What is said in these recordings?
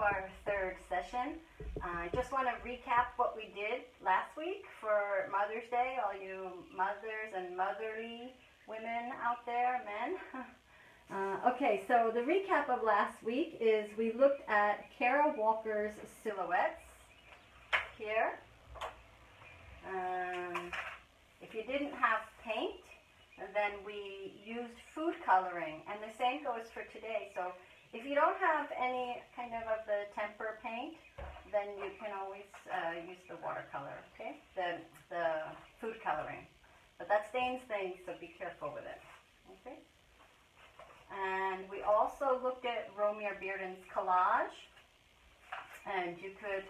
our third session. I just want to recap what we did last week for Mother's Day, all you mothers and motherly women out there, men. Okay, so the recap of last week is we looked at Kara Walker's silhouettes here. If you didn't have paint, then we used food coloring, and the same goes for today. So if you don't have any kind of the temper paint, then you can always use the watercolor, okay? The food coloring. But that stains things, so be careful with it, okay? And we also looked at Romeo Bearden's Collage, and you could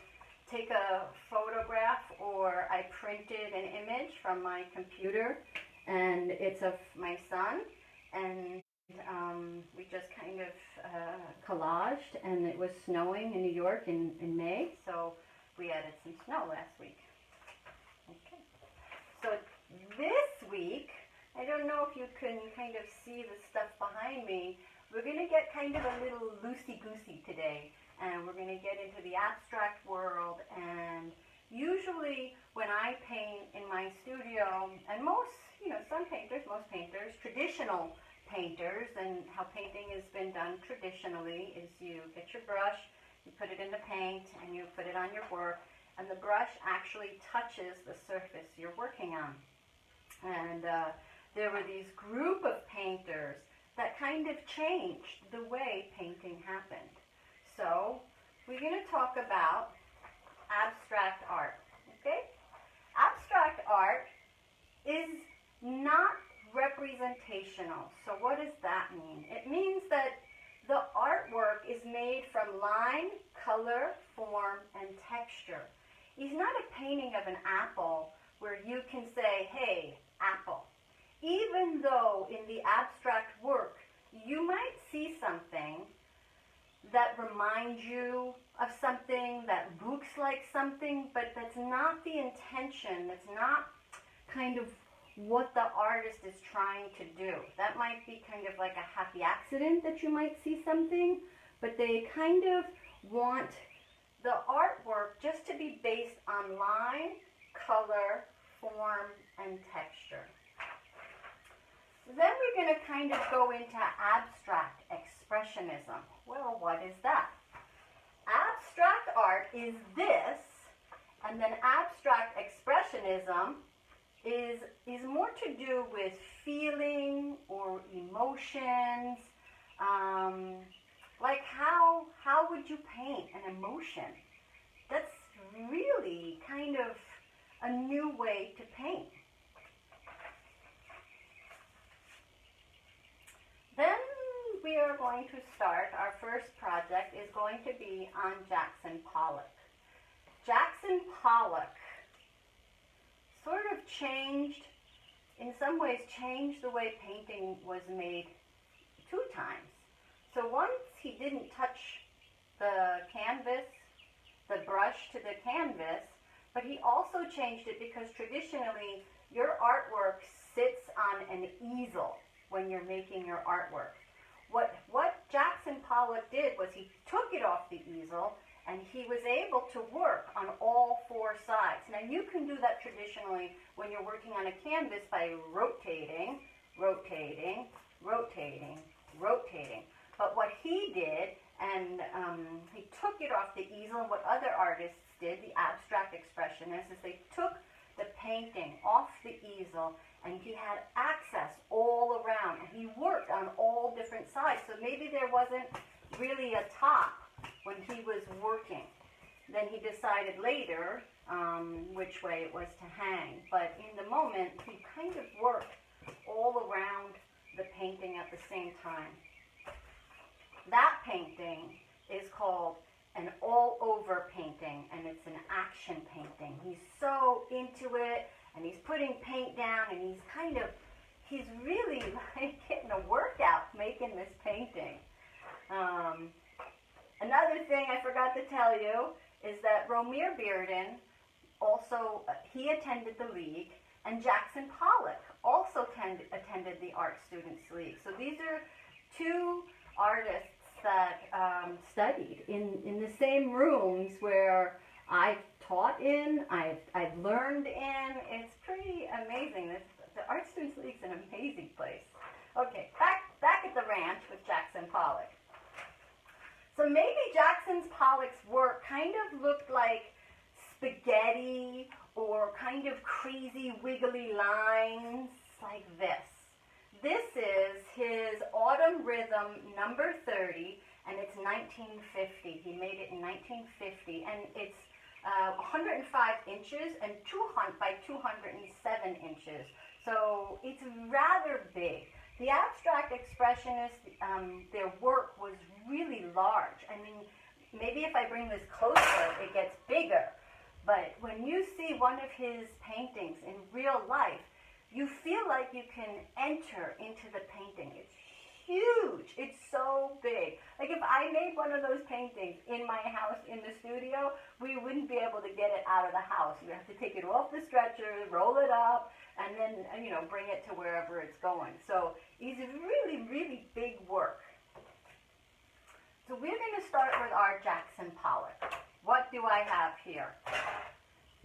take a photograph, or I printed an image from my computer, and it's of my son, and we just kind of collaged, and it was snowing in New York in May, so we added some snow last week. Okay. So this week, I don't know if you can kind of see the stuff behind me, we're going to get kind of a little loosey-goosey today, and we're going to get into the abstract world. And usually when I paint in my studio, and most painters, traditional painters, and how painting has been done traditionally is you get your brush, you put it in the paint, and you put it on your work, and the brush actually touches the surface you're working on. And there were these group of painters that kind of changed the way painting happened. So we're going to talk about abstract art, okay? Abstract art is not representational. So what does that mean? It means that the artwork is made from line, color, form, and texture. It's not a painting of an apple where you can say, hey, apple. Even though in the abstract work you might see something that reminds you of something, that looks like something, but that's not the intention, that's not kind of what the artist is trying to do. That might be kind of like a happy accident that you might see something, but they kind of want the artwork just to be based on line, color, form, and texture. Then we're going to kind of go into abstract expressionism. Well, what is that? Abstract art is this, and then abstract expressionism is more to do with feeling or emotions. Like how would you paint an emotion? That's really kind of a new way to paint. Then we are going to start, our first project is going to be on Jackson Pollock. Jackson Pollock sort of changed, in some ways changed the way painting was made two times. So once he didn't touch the canvas, the brush to the canvas, but he also changed it because traditionally your artwork sits on an easel when you're making your artwork. What Jackson Pollock did was he took it off the easel and he was able to work on all four sides. Now you can do that traditionally when you're working on a canvas by rotating, rotating, rotating, rotating. But what he did, and he took it off the easel, and what other artists did, the abstract expressionists, is they took the painting off the easel and he had access all around, and he worked on all different sides. So maybe there wasn't really a top when he was working. Then he decided later which way it was to hang. But in the moment, he kind of worked all around the painting at the same time. That painting is called an all-over painting, and it's an action painting. He's so into it, and he's putting paint down, and he's really like getting a workout making this painting. Another thing I forgot to tell you is that Romeo Bearden also, he attended the League, and Jackson Pollock also attended the Art Students League. So these are two artists that studied in the same rooms where I've taught in, I've learned in. It's pretty amazing. The Art Students League's an amazing place. Okay, back at the ranch with Jackson Pollock. So maybe Jackson Pollock's work kind of looked like spaghetti or kind of crazy wiggly lines like this. This is his Autumn Rhythm number 30, and it's 1950. He made it in 1950, and it's 105 inches and 200 by 207 inches. So it's rather big. The abstract expressionists, their work was really large. I mean, maybe if I bring this closer, it gets bigger. But when you see one of his paintings in real life, you feel like you can enter into the painting. It's huge. It's so big. Like if I made one of those paintings in my house in the studio, we wouldn't be able to get it out of the house. You have to take it off the stretcher, roll it up, and then, bring it to wherever it's going. So it's really, really big work. So we're going to start with our Jackson Pollock. What do I have here?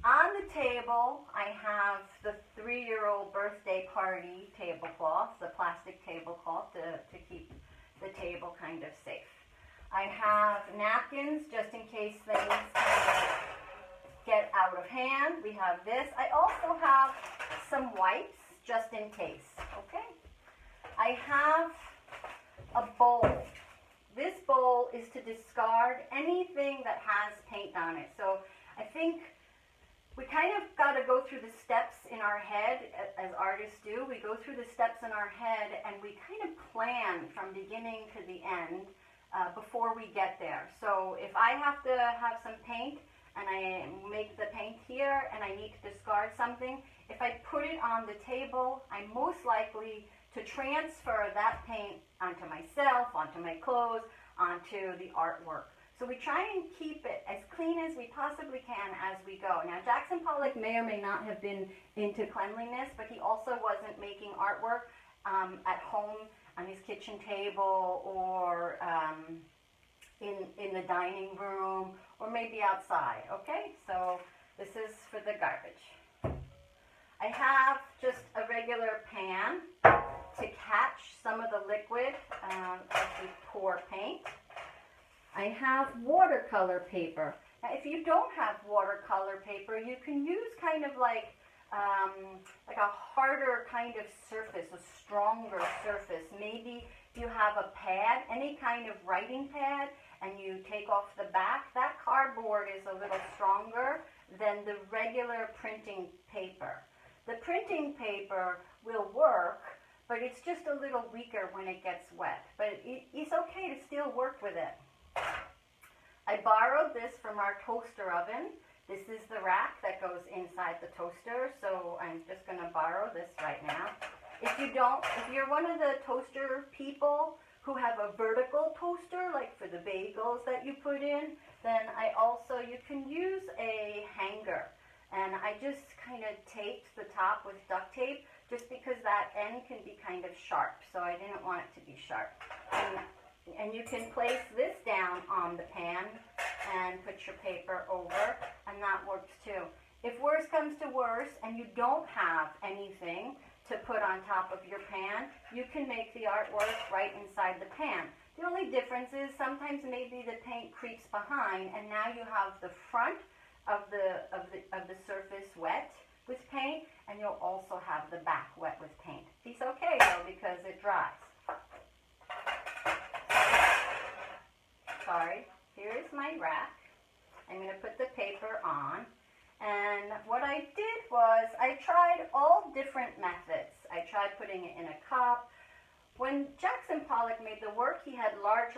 On the table, I have the 3-year-old birthday party tablecloth, the plastic tablecloth to keep the table kind of safe. I have napkins just in case things kind of get out of hand. We have this. I also have some wipes just in case, okay? I have a bowl. This bowl is to discard anything that has paint on it. So I think we kind of got to go through the steps in our head, as artists do. We go through the steps in our head and we kind of plan from beginning to the end before we get there. So if I have to have some paint and I make the paint here and I need to discard something, if I put it on the table, I'm most likely to transfer that paint onto myself, onto my clothes, onto the artwork. So we try and keep it as clean as we possibly can as we go. Now, Jackson Pollock may or may not have been into cleanliness, but he also wasn't making artwork at home on his kitchen table or in the dining room or maybe outside, okay? So this is for the garbage. I have just a regular pan to catch some of the liquid as we pour paint. I have watercolor paper. Now, if you don't have watercolor paper, you can use kind of like a harder kind of surface, a stronger surface. Maybe if you have a pad, any kind of writing pad, and you take off the back, that cardboard is a little stronger than the regular printing paper. The printing paper will work, but it's just a little weaker when it gets wet. But it's okay to still work with it. I borrowed this from our toaster oven. This is the rack that goes inside the toaster, so I'm just going to borrow this right now. If you're one of the toaster people who have a vertical toaster, like for the bagels that you put in, then you can use a hanger. And I just kind of taped the top with duct tape just because that end can be kind of sharp, so I didn't want it to be sharp. And you can place this down on the pan and put your paper over, and that works too. If worse comes to worse and you don't have anything to put on top of your pan, you can make the artwork right inside the pan. The only difference is sometimes maybe the paint creeps behind, and now you have the front of the surface wet with paint, and you'll also have the back wet with paint. It's okay though because it dries. Sorry, here's my rack. I'm going to put the paper on, and what I did was I tried all different methods. I tried putting it in a cup. When Jackson Pollock made the work, he had large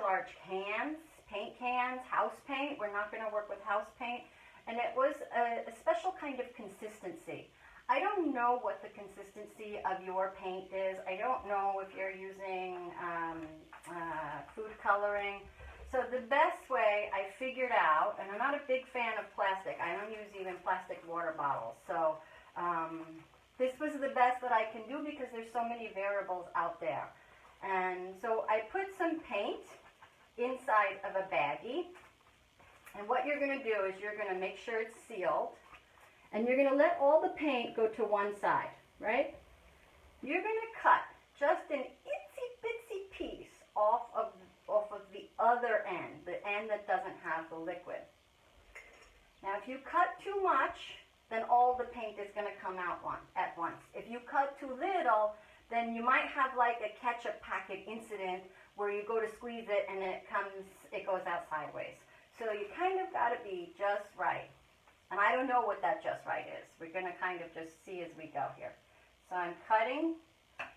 cans, paint cans, house paint. We're not going to work with house paint. And it was a special kind of consistency. I don't know what the consistency of your paint is. I don't know if you're using food coloring. So the best way I figured out, and I'm not a big fan of plastic. I don't use even plastic water bottles. So this was the best that I can do because there's so many variables out there. And so I put some paint inside inside of a baggie. And what you're going to do is you're going to make sure it's sealed. And you're going to let all the paint go to one side, right? You're going to cut just an itsy bitsy piece off of the other end, the end that doesn't have the liquid. Now if you cut too much, then all the paint is going to come out at once. If you cut too little, then you might have like a ketchup packet incident where you go to squeeze it and it goes out sideways. So you kind of got to be just right. And I don't know what that just right is. We're going to kind of just see as we go here. So I'm cutting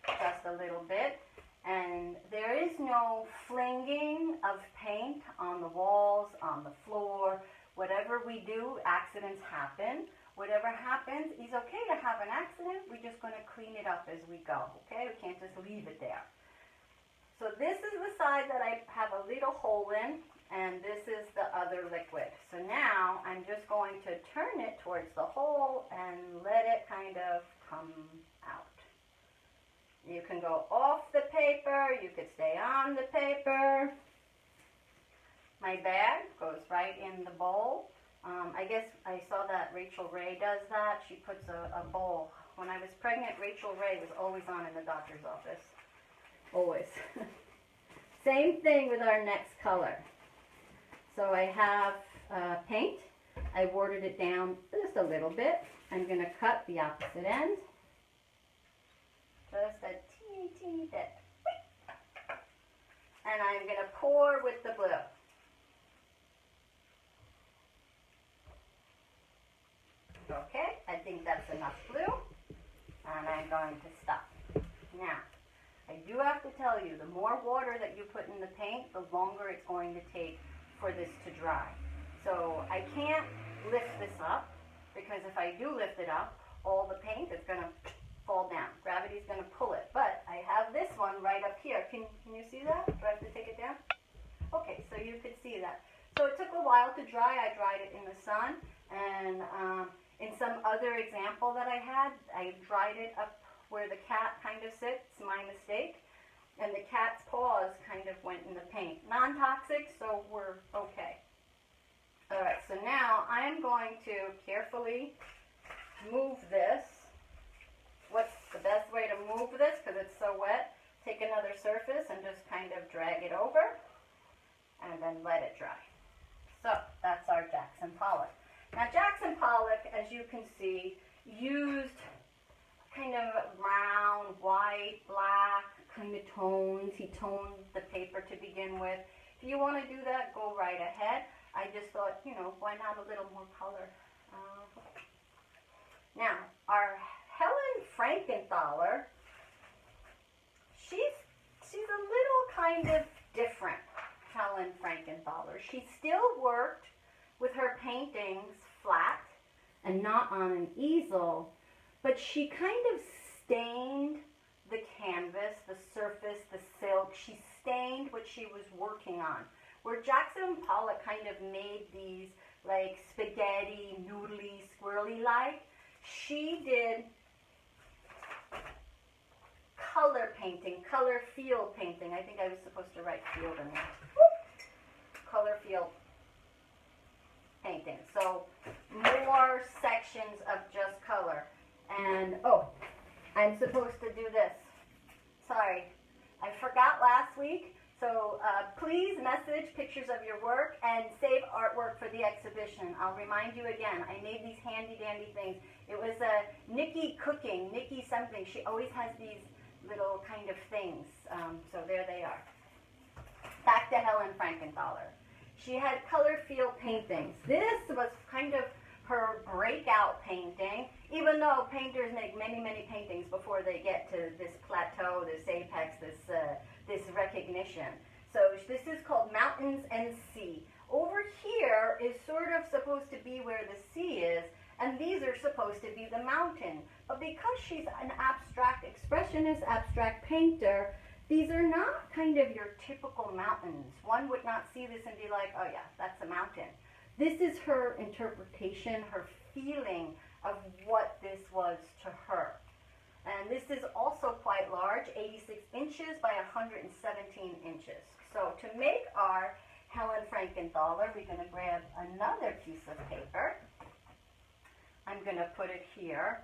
just a little bit. And there is no flinging of paint on the walls, on the floor. Whatever we do, accidents happen. Whatever happens, it's okay to have an accident. We're just going to clean it up as we go, okay? We can't just leave it there. So this is the side that I have a little hole in, and this is the other liquid. So now I'm just going to turn it towards the hole and let it kind of come out. You can go off the paper, you could stay on the paper. My bag goes right in the bowl. I guess I saw that Rachel Ray does that. She puts a bowl. When I was pregnant, Rachel Ray was always on in the doctor's office. Always. Same thing with our next color. So I have paint. I watered it down just a little bit. I'm going to cut the opposite end. Just a teeny, teeny bit. And I'm going to pour with the blue. Okay, I think that's enough blue. And I'm going to stop. Now, I do have to tell you, the more water that you put in the paint, the longer it's going to take for this to dry. So I can't lift this up, because if I do lift it up, all the paint is going to fall down. Gravity's going to pull it. But I have this one right up here. Can you see that? Do I have to take it down? Okay, so you could see that. So it took a while to dry. I dried it in the sun. And in some other example that I had, I dried it up where the cat kind of sits, my mistake. And the cat's paws kind of went in the paint. Non-toxic, so we're okay. All right, so now I'm going to carefully move this. What's the best way to move this, because it's so wet? Take another surface and just kind of drag it over and then let it dry. So that's our Jackson Pollock. Now Jackson Pollock, as you can see, used kind of brown, white, black kind of tones. He toned the paper to begin with. If you want to do that, go right ahead. I just thought, why not a little more color? Now, our Helen Frankenthaler, she's a little kind of different, Helen Frankenthaler. She still worked with her paintings flat and not on an easel, but she kind of stained the canvas, the surface, the silk. She stained what she was working on. Where Jackson Pollock kind of made these like spaghetti, noodly, squirrely-like, she did color painting, color field painting. I think I was supposed to write field in there. Color field painting. So more sections of just color. And, I'm supposed to do this. Sorry, I forgot last week. So please message pictures of your work and save artwork for the exhibition. I'll remind you again, I made these handy dandy things. It was Nikki Cooking, Nikki something. She always has these little kind of things. So there they are. Back to Helen Frankenthaler. She had color field paintings. This was kind of her breakout painting, even though painters make many, many paintings before they get to this plateau, this apex, this recognition. So this is called Mountains and Sea. Over here is sort of supposed to be where the sea is, and these are supposed to be the mountain. But because she's an abstract expressionist, abstract painter, these are not kind of your typical mountains. One would not see this and be like, oh yeah, that's a mountain. This is her interpretation, her feeling of what this was to her. And this is also quite large, 86 inches by 117 inches. So to make our Helen Frankenthaler, we're going to grab another piece of paper. I'm going to put it here.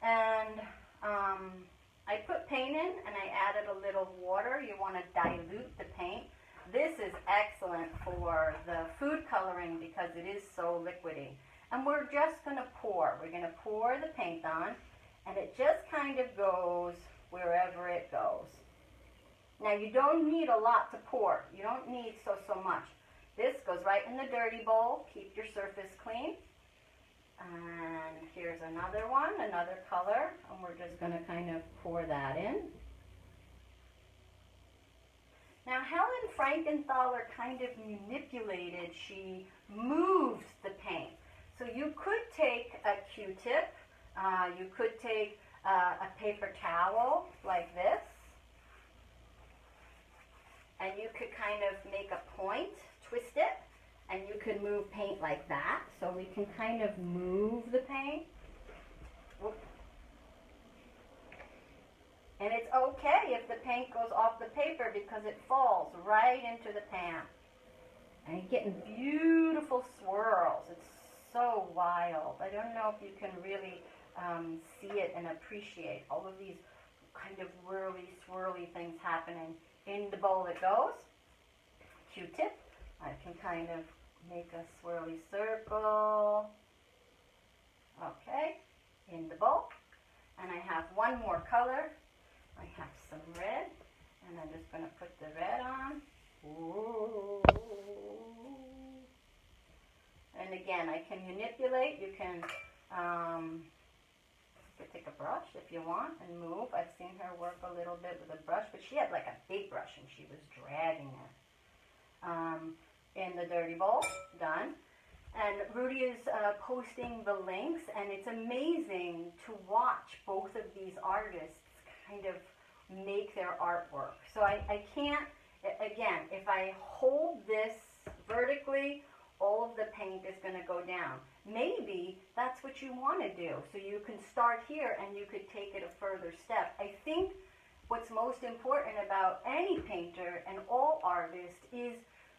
And I put paint in and I added a little water. You want to dilute the paint. This is excellent for the food coloring because it is so liquidy. And we're just going to pour. We're going to pour the paint on, and it just kind of goes wherever it goes. Now, you don't need a lot to pour. You don't need so much. This goes right in the dirty bowl. Keep your surface clean. And here's another one, another color, and we're just going to kind of pour that in. Now, Helen Frankenthaler kind of manipulated, she moved the paint. So you could take a Q-tip, you could take a paper towel like this, and you could kind of make a point, twist it, and you could move paint like that. So we can kind of move the paint. Whoop. And it's okay if the paint goes off the paper because it falls right into the pan. And you're getting beautiful swirls. It's so wild. I don't know if you can really see it and appreciate all of these kind of whirly, swirly things happening. In the bowl it goes. Q-tip. I can kind of make a swirly circle. Okay. In the bowl. And I have one more color. I have some red, and I'm just going to put the red on. Ooh. And again, I can manipulate. You can take a brush if you want and move. I've seen her work a little bit with a brush, but she had like a big brush, and she was dragging it. In the dirty bowl, done. And Rudy is posting the links, and it's amazing to watch both of these artists kind of make their artwork. So I can't, again, if I hold this vertically, all of the paint is going to go down. Maybe that's what you want to do. So you can start here and you could take it a further step. I think what's most important about any painter and all artists is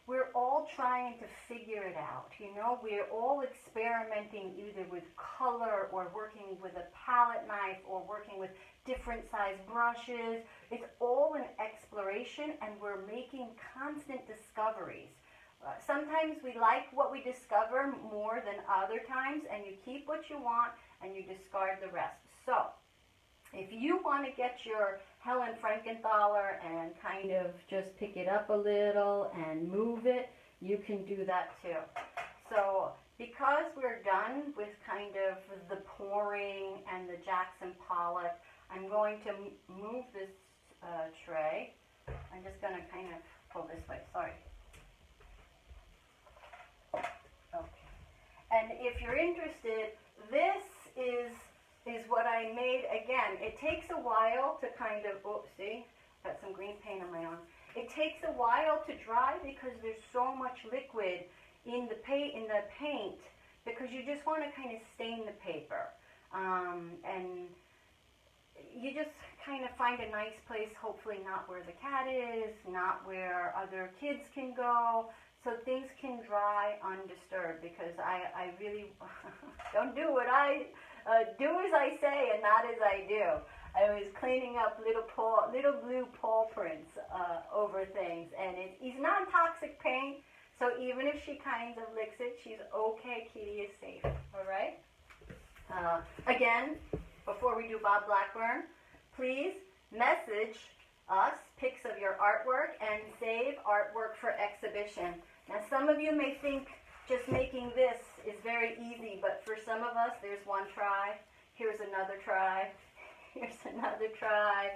we're all trying to figure it out. You know, we're all experimenting either with color or working with a palette knife or working with different size brushes. It's all an exploration, and we're making constant discoveries. Sometimes we like what we discover more than other times, and you keep what you want and you discard the rest. So if you want to get your Helen Frankenthaler and kind of just pick it up a little and move it, you can do that too. So because we're done with kind of the pouring and the Jackson Pollock, I'm going to move this tray. I'm just going to kind of pull this way, sorry. Okay. And if you're interested, this is what I made. Again, it takes a while to kind of, oh, see, got some green paint on my arm. It takes a while to dry because there's so much liquid in the paint because you just want to kind of stain the paper. And you just kind of find a nice place, hopefully not where the cat is, not where other kids can go, so things can dry undisturbed, because I really don't do what I do as I say and not as I do. I was cleaning up little blue paw prints over things, and he's non-toxic paint, so even if she kind of licks it, she's okay. Kitty is safe. All right. Again, before we do Bob Blackburn, please message us pics of your artwork and save artwork for exhibition. Now, some of you may think just making this is very easy, but for some of us, there's one try. Here's another try. Here's another try.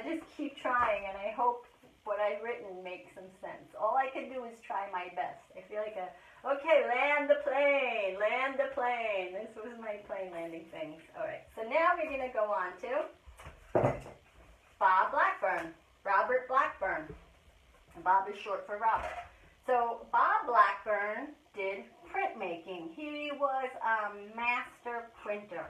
Just keep trying, and I hope what I've written makes some sense. All I can do is try my best. I feel like okay, land the plane, land the plane. This was my plane landing thing. All right, so now we're going to go on to Bob Blackburn, Robert Blackburn. And Bob is short for Robert. So Bob Blackburn did printmaking. He was a master printer.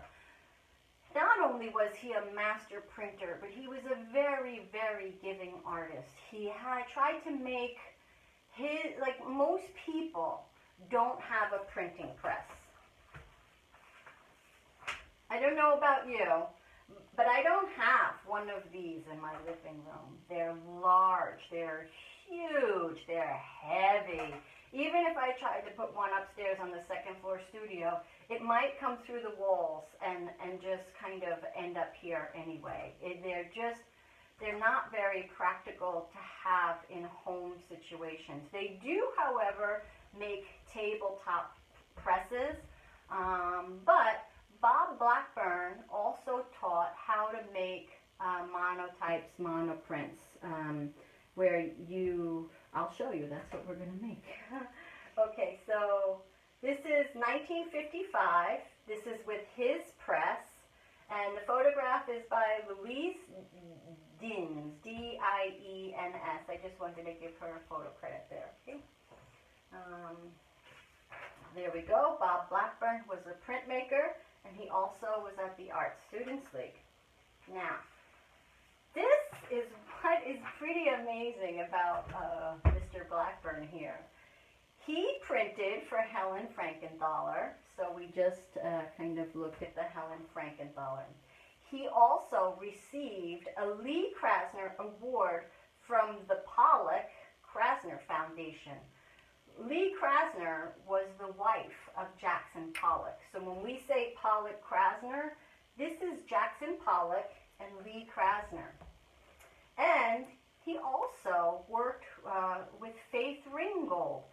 Not only was he a master printer, but he was a very, very giving artist. He had tried to make like most people don't have a printing press. I don't know about you, but I don't have one of these in my living room. They're large, they're huge, they're heavy. Even if I tried to put one upstairs on the second floor studio, it might come through the walls and just kind of end up here anyway. They're not very practical to have in home situations. They do, however, make tabletop presses, but Bob Blackburn also taught how to make monotypes, monoprints, where I'll show you, that's what we're going to make. Okay, so this is 1955. This is with his press, and the photograph is by Louise Dines, D-I-E-N-S. I just wanted to give her a photo credit there. Okay. There we go. Bob Blackburn was a printmaker, and he also was at the Art Students League. Now, this is what is pretty amazing about Mr. Blackburn here. He printed for Helen Frankenthaler, so we just kind of looked at the Helen Frankenthaler. He also received a Lee Krasner Award from the Pollock Krasner Foundation. Lee Krasner was the wife of Jackson Pollock. So when we say Pollock Krasner, this is Jackson Pollock and Lee Krasner. And he also worked with Faith Ringgold.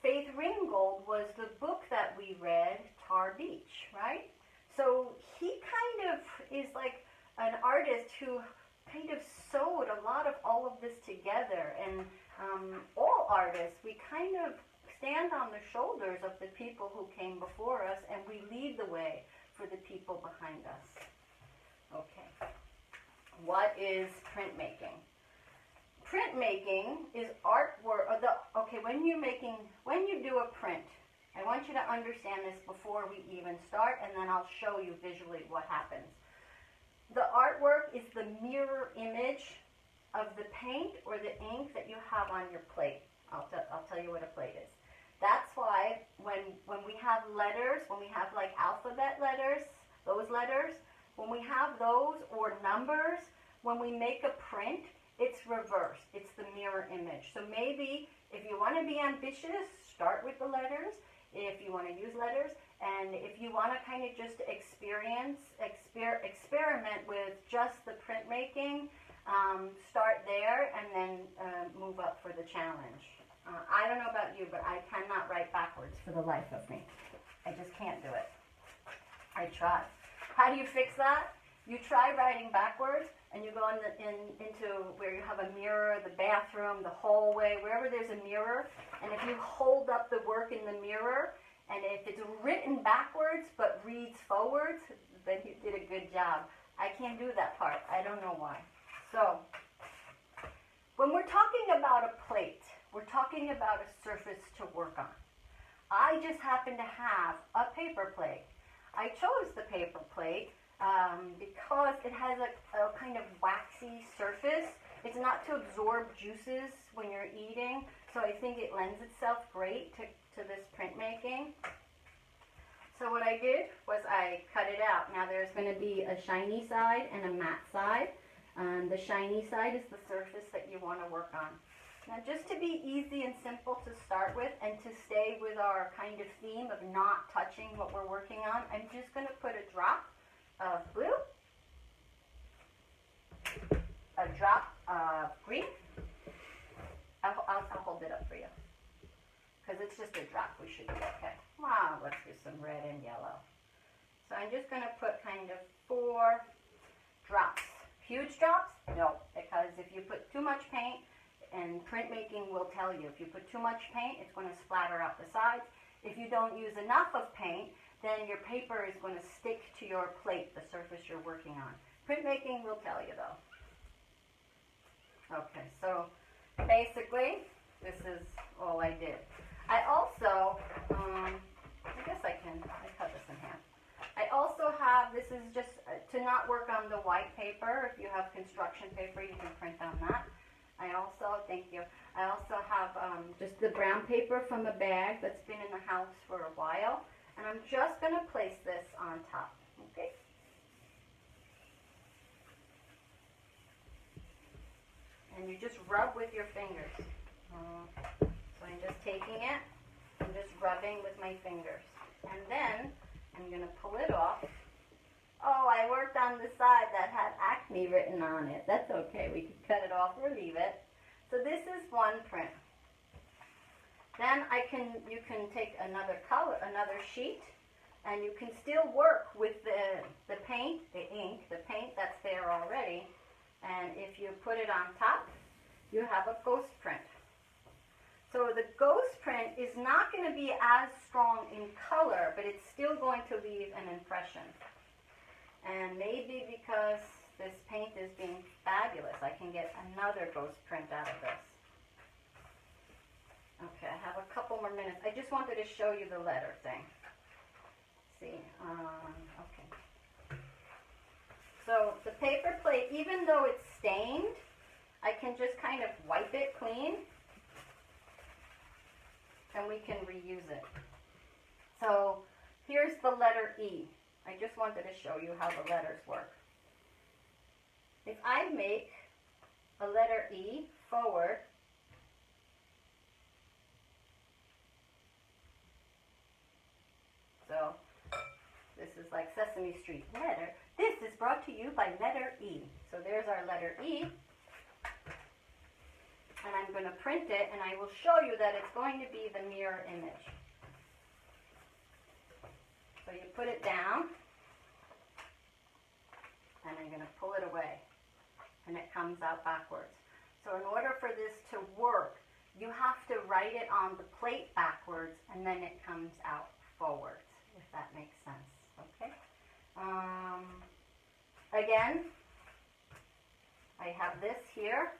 Faith Ringgold was the book that we read, Tar Beach, right? So he kind of is like an artist who kind of sewed a lot of all of this together. And all artists, we kind of stand on the shoulders of the people who came before us, and we lead the way for the people behind us. Okay. What is printmaking? Printmaking is artwork. When you do a print, I want you to understand this before we even start, and then I'll show you visually what happens. The artwork is the mirror image of the paint or the ink that you have on your plate. I'll tell you what a plate is. That's why when we have letters, when we have like alphabet letters, those letters, when we have those or numbers, when we make a print, it's reversed. It's the mirror image. So maybe if you want to be ambitious, start with the letters. If you want to use letters, and if you want to kind of just experiment with just the printmaking, start there and then move up for the challenge. I don't know about you, but I cannot write backwards for the life of me. I just can't do it. I try. How do you fix that? You try writing backwards, and you go into where you have a mirror, the bathroom, the hallway, wherever there's a mirror, and if you hold up the work in the mirror, and if it's written backwards but reads forwards, then you did a good job. I can't do that part. I don't know why. So, when we're talking about a plate, we're talking about a surface to work on. I just happen to have a paper plate. I chose the paper plate because it has a kind of waxy surface. It's not to absorb juices when you're eating, so I think it lends itself great to this printmaking. So what I did was I cut it out. Now there's going to be a shiny side and a matte side. The shiny side is the surface that you want to work on. Now just to be easy and simple to start with and to stay with our kind of theme of not touching what we're working on, I'm just going to put a drop of blue, a drop of green. I'll hold it up for you because it's just a drop. We should be okay. Wow, let's do some red and yellow. So I'm just going to put kind of 4 drops. Huge drops? No, because if you put too much paint, and printmaking will tell you, if you put too much paint, it's going to splatter out the sides. If you don't use enough of paint, then your paper is going to stick to your plate, the surface you're working on. Printmaking will tell you though. Okay, so basically, this is all I did. I also, I cut this in half. I also have, this is just to not work on the white paper. If you have construction paper, you can print on that. I also have just the brown paper from a bag that's been in the house for a while. And I'm just going to place this on top, okay? And you just rub with your fingers. So I'm just taking it and just rubbing with my fingers. And then I'm going to pull it off. Oh, I worked on the side that had acne written on it. That's okay. We could cut it off or leave it. So this is one print. Then you can take another color, another sheet, and you can still work with the paint, the ink, the paint that's there already. And if you put it on top, you have a ghost print. So the ghost print is not going to be as strong in color, but it's still going to leave an impression. And maybe because this paint is being fabulous, I can get another ghost print out of this. Okay, I have a couple more minutes. I just wanted to show you the letter thing. See, okay. So the paper plate, even though it's stained, I can just kind of wipe it clean, and we can reuse it. So here's the letter E. I just wanted to show you how the letters work. If I make a letter E forward, so this is like Sesame Street letter. This is brought to you by letter E. So there's our letter E. And I'm going to print it, and I will show you that it's going to be the mirror image. So you put it down, and I'm going to pull it away, and it comes out backwards. So in order for this to work, you have to write it on the plate backwards, and then it comes out forwards, if that makes sense. Okay? Again, I have this here.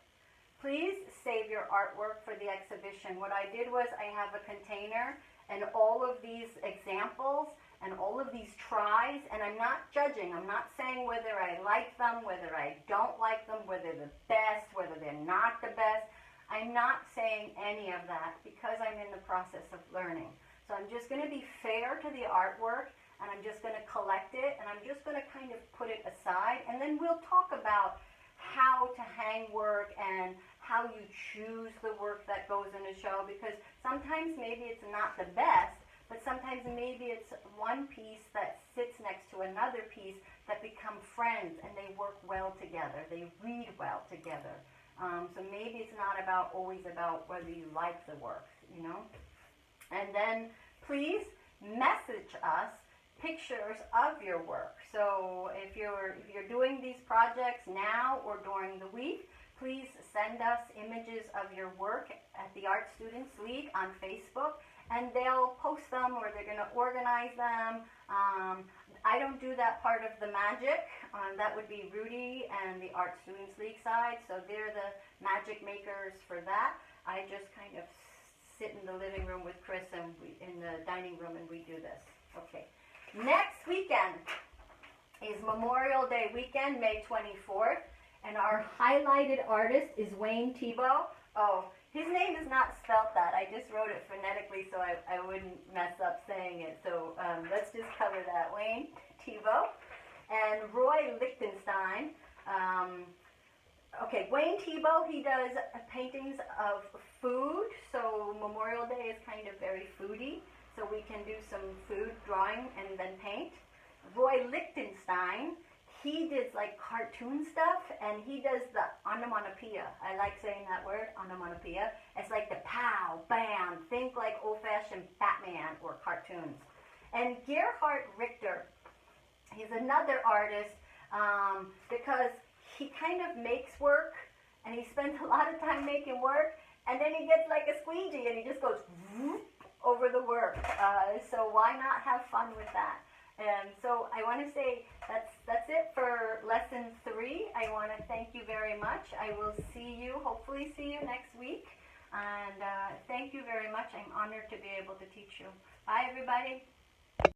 Please save your artwork for the exhibition. What I did was I have a container and all of these examples and all of these tries, and I'm not judging. I'm not saying whether I like them, whether I don't like them, whether they're the best, whether they're not the best. I'm not saying any of that because I'm in the process of learning. So I'm just going to be fair to the artwork, and I'm just going to collect it, and I'm just going to kind of put it aside, and then we'll talk about how to hang work and how you choose the work that goes in a show, because sometimes maybe it's not the best, but sometimes maybe it's one piece that sits next to another piece that become friends and they work well together, they read well together. So maybe it's not always about whether you like the work, you know. And then please message us pictures of your work. So if you're doing these projects now or during the week, please send us images of your work at the Art Students League on Facebook, and they'll post them or they're going to organize them. I don't do that part of the magic. That would be Rudy and the Art Students League side, so they're the magic makers for that. I just kind of sit in the living room with Chris and in the dining room, and we do this. Okay. Next weekend is Memorial Day weekend, May 24th, and our highlighted artist is Wayne Thibault. Oh, his name is not spelt that. I just wrote it phonetically so I wouldn't mess up saying it. So let's just cover that. Wayne Thibault and Roy Lichtenstein. Okay, Wayne Thibault, he does paintings of food, so Memorial Day is kind of very foodie. So we can do some food drawing and then paint. Roy Lichtenstein, he did like cartoon stuff, and he does the onomatopoeia. I like saying that word, onomatopoeia. It's like the pow, bam, think like old-fashioned Batman or cartoons. And Gerhard Richter, he's another artist because he kind of makes work, and he spends a lot of time making work, and then he gets like a squeegee, and he just goes whoop over the work. So why not have fun with that? So I want to say that's it for lesson 3. I want to thank you very much. I will hopefully see you next week. And thank you very much. I'm honored to be able to teach you. Bye, everybody.